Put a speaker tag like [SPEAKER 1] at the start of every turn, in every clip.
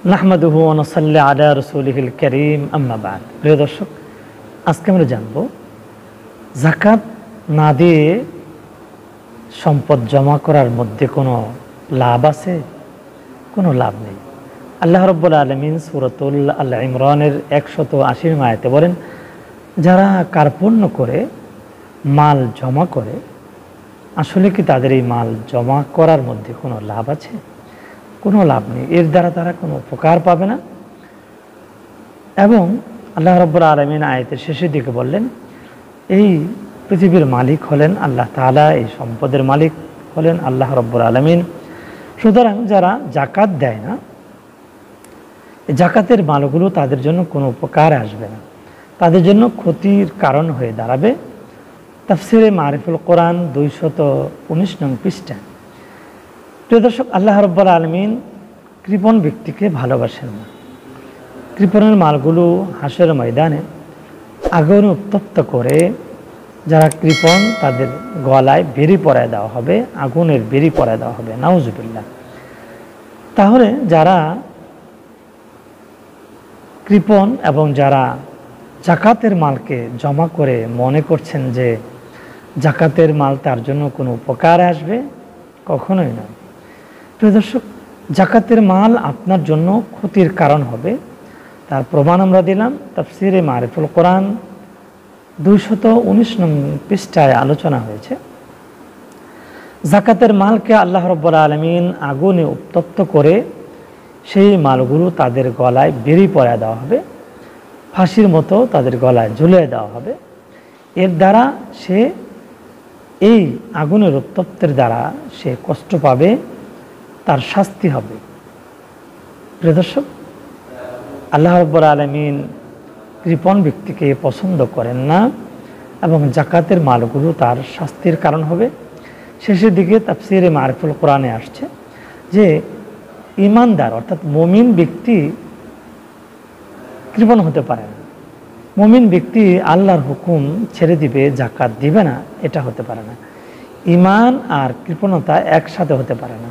[SPEAKER 1] নাহমাদুহু ওয়া নুসাল্লি আলা রাসূলিহিল কারীম আম্মা বা'দ। প্রিয় দর্শক, আজকে আমরা জানব যাকাত না দিয়ে সম্পদ জমা করার মধ্যে কোনো লাভ আছে? কোনো লাভ নেই। আল্লাহ রাব্বুল আলামিন সূরাতুল আল ইমরানের 180 আয়াতে বলেন, যারা কার্পণ্য করে মাল জমা করে, আসলে কি তাদের এই মাল জমা করার মধ্যে কোনো লাভ আছে? কোনো লাভ নেই। এর দ্বারা তারা কোনো উপকার পাবে না। এবং আল্লাহ রাব্বুল আলামিন আয়াতের শেষের দিকে বললেন, এই পৃথিবীর মালিক হলেন আল্লাহ তাআলা, এই সম্পদের মালিক হলেন আল্লাহ রাব্বুল আলামিন। সুতরাং যারা যাকাত দেয় না, যাকাতের মালগুলো তাদের জন্য কোনো উপকার আসবে না, তাদের জন্য ক্ষতির কারণ হয়ে দাঁড়াবে। তাফসিরে মারিফুল কোরআন 219 নং পৃষ্ঠা। প্রিয় দর্শক, আল্লাহ রাব্বুল আলামিন কৃপণ ব্যক্তিকে ভালোবাসেন না। কৃপণের মালগুলো হাসরের ময়দানে আগুনে উত্তপ্ত করে, যারা কৃপণ তাদের গলায় বেরি পরায় দেওয়া হবে, আগুনের বেরি পরায় দেওয়া হবে, নাউজুবিল্লাহ। তাহলে যারা কৃপণ এবং যারা যাকাতের মালকে জমা করে মনে করছেন যে যাকাতের মাল তার জন্য কোনো উপকার আসবে, কখনোই নয়। প্রিয় দর্শক, যাকাতের মাল আপনার জন্য ক্ষতির কারণ হবে, তার প্রমাণ আমরা দিলাম। তাফসিরে মারিফুল কোরআন 219 নং পৃষ্ঠায় আলোচনা হয়েছে। যাকাতের মালকে আল্লাহ রাব্বুল আলামিন আগুনে উত্তপ্ত করে সেই মালগুলো তাদের গলায় বেরি পরায় দেওয়া হবে, ফাঁসির মতো তাদের গলায় ঝুলিয়ে দেওয়া হবে। এর দ্বারা সে এই আগুনের উত্তপ্তের দ্বারা সে কষ্ট পাবে, তার শাস্তি হবে। প্রিয় দর্শক, আল্লাহ রাব্বুল আলামিন কৃপণ ব্যক্তিকে পছন্দ করেন না এবং যাকাতের মালগুলো তার শাস্তির কারণ হবে। শেষের দিকে তাফসিরে মারিফুল কোরআনে আসছে যে ঈমানদার অর্থাৎ মুমিন ব্যক্তি কৃপণ হতে পারে না। মুমিন ব্যক্তি আল্লাহর হুকুম ছেড়ে দিবে, যাকাত দিবে না, এটা হতে পারে না। ঈমান আর কৃপণতা একসাথে হতে পারে না।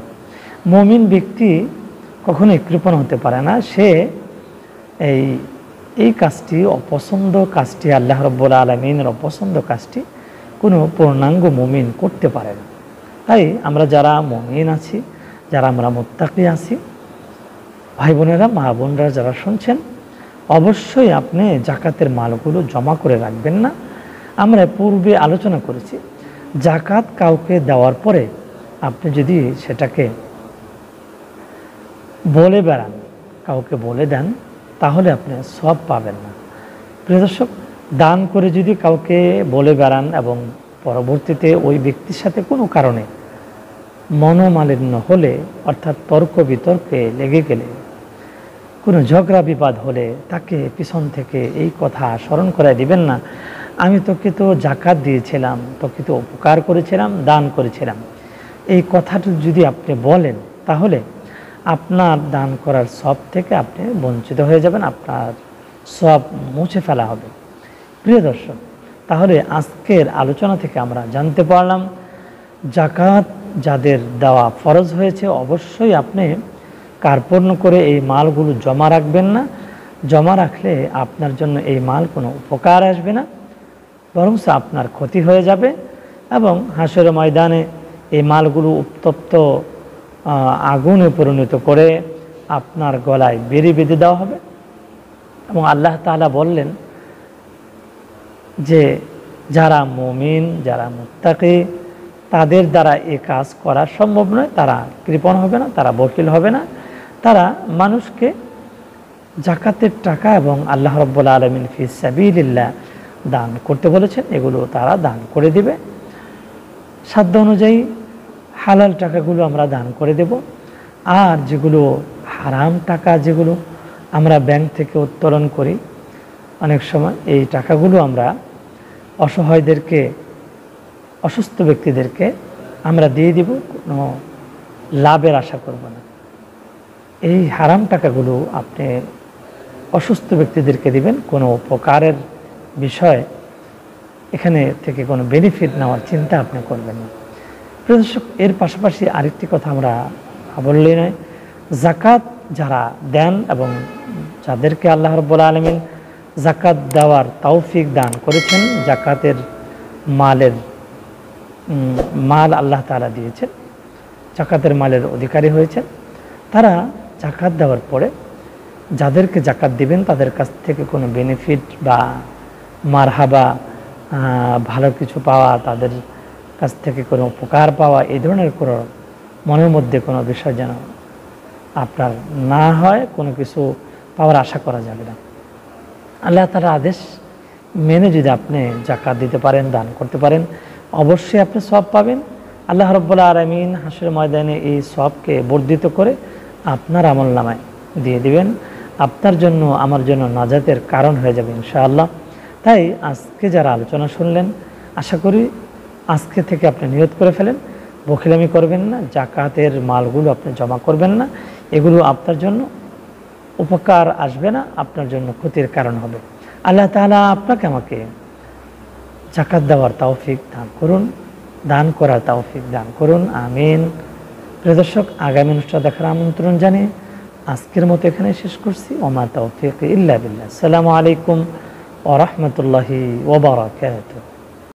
[SPEAKER 1] মুমিন ব্যক্তি কখনোই কৃপণ হতে পারে না। সে এই কাজটি অপছন্দ, কাজটি আল্লাহ রাব্বুল আলামিনের অপছন্দ কাজটি কোনো পূর্ণাঙ্গ মুমিন করতে পারে না। তাই আমরা যারা মুমিন আছি, যারা আমরা মুত্তাকি আছি, ভাই বোনেরা, মা বোনরা যারা শুনছেন, অবশ্যই আপনি যাকাতের মালগুলো জমা করে রাখবেন না। আমরা পূর্বে আলোচনা করেছি, যাকাত কাউকে দেওয়ার পরে আপনি যদি সেটাকে বলে বেড়ান, কাউকে বলে দেন, তাহলে আপনি সওয়াব পাবেন না। প্রিয় দর্শক, দান করে যদি কাউকে বলে বেড়ান এবং পরবর্তীতে ওই ব্যক্তির সাথে কোনো কারণে মনোমালিন্য হলে, অর্থাৎ তর্ক বিতর্কে লেগে গেলে, কোনো ঝগড়া বিবাদ হলে, তাকে পিছন থেকে এই কথা স্মরণ করে দিবেন না, আমি তোকে তো যাকাত দিয়েছিলাম, তোকে তো উপকার করেছিলাম, দান করেছিলাম। এই কথাটা যদি আপনি বলেন, তাহলে আপনার দান করার সওয়াব থেকে আপনি বঞ্চিত হয়ে যাবেন, আপনার সওয়াব মুছে ফেলা হবে। প্রিয় দর্শক, তাহলে আজকের আলোচনা থেকে আমরা জানতে পারলাম, যাকাত যাদের দেওয়া ফরজ হয়েছে, অবশ্যই আপনি কার্পণ্য করে এই মালগুলো জমা রাখবেন না। জমা রাখলে আপনার জন্য এই মাল কোনো উপকার আসবে না, বরং আপনার ক্ষতি হয়ে যাবে। এবং হাসরের ময়দানে এই মালগুলো উত্তপ্ত আগুনে পরিণত করে আপনার গলায় বেরি বেঁধে দেওয়া হবে। এবং আল্লাহ তাআলা বললেন যে যারা মুমিন, যারা মুত্তাকি, তাদের দ্বারা এ কাজ করা সম্ভব নয়। তারা কৃপণ হবে না, তারা বখিল হবে না, তারা মানুষকে যাকাতের টাকা এবং আল্লাহ রাব্বুল আলামিন ফি সাবিলিল্লাহ দান করতে বলেছেন, এগুলো তারা দান করে দিবে। সাধ্য অনুযায়ী হালাল টাকাগুলো আমরা দান করে দেব। আর যেগুলো হারাম টাকা, যেগুলো আমরা ব্যাংক থেকে উত্তোলন করি, অনেক সময় এই টাকাগুলো আমরা অসহায়দেরকে, অসুস্থ ব্যক্তিদেরকে আমরা দিয়ে দিব, কোনো লাভের আশা করব না। এই হারাম টাকাগুলো আপনি অসুস্থ ব্যক্তিদেরকে দিবেন, কোনো উপকারের বিষয় এখানে থেকে কোনো বেনিফিট নেওয়ার চিন্তা আপনি করবেন না। প্রিয় দর্শক, এর পাশাপাশি আরেকটি কথা আমরা বললেই নয়, যাকাত যারা দেন এবং যাদেরকে আল্লাহ রাব্বুল আলামিন যাকাত দেওয়ার তৌফিক দান করেছেন, যাকাতের মাল আল্লাহ তাআলা দিয়েছেন, যাকাতের মালের অধিকারী হয়েছেন, তারা যাকাত দেওয়ার পরে যাদেরকে যাকাত দিবেন তাদের কাছ থেকে কোনো বেনিফিট বা মারহাবা, ভালো কিছু পাওয়া, তাদের কাছ থেকে কোনো উপকার পাওয়া, এই ধরনের কোনো মনের মধ্যে কোনো বিষয় যেন আপনার না হয়, কোনো কিছু পাওয়ার আশা করা যাবে না। আল্লাহ তাআলার আদেশ মেনে যদি আপনি যাকাত দিতে পারেন, দান করতে পারেন, অবশ্যই আপনি সওয়াব পাবেন। আল্লাহ রাব্বুল আলামিন হাসরের ময়দানে এই সওয়াবকে বর্ধিত করে আপনার আমলনামায় দিয়ে দিবেন, আপনার জন্য আমার জন্য নাজাতের কারণ হয়ে যাবে ইনশাআল্লাহ। তাই আজকে যারা আলোচনা শুনলেন, আশা করি আজকে থেকে আপনি নিয়ত করে ফেলেন, বখিলামি করবেন না, যাকাতের মালগুলো আপনি জমা করবেন না, এগুলো আপনার জন্য উপকার আসবে না, আপনার জন্য ক্ষতির কারণ হবে। আল্লাহ তাআলা আপনাকে আমাকে যাকাত দেওয়ার তৌফিক দান করুন, দান করার তৌফিক দান করুন, আমিন। প্রিয় দর্শক, আগামী অনুষ্ঠান দেখার আমন্ত্রণ জানিয়ে আজকের মতো এখানে শেষ করছি। ওমা তৌফিক ইল্লা বিল্লাহ। আসসালামু আলাইকুম ওয়া রাহমাতুল্লাহি ওয়া বারাকাতুহু।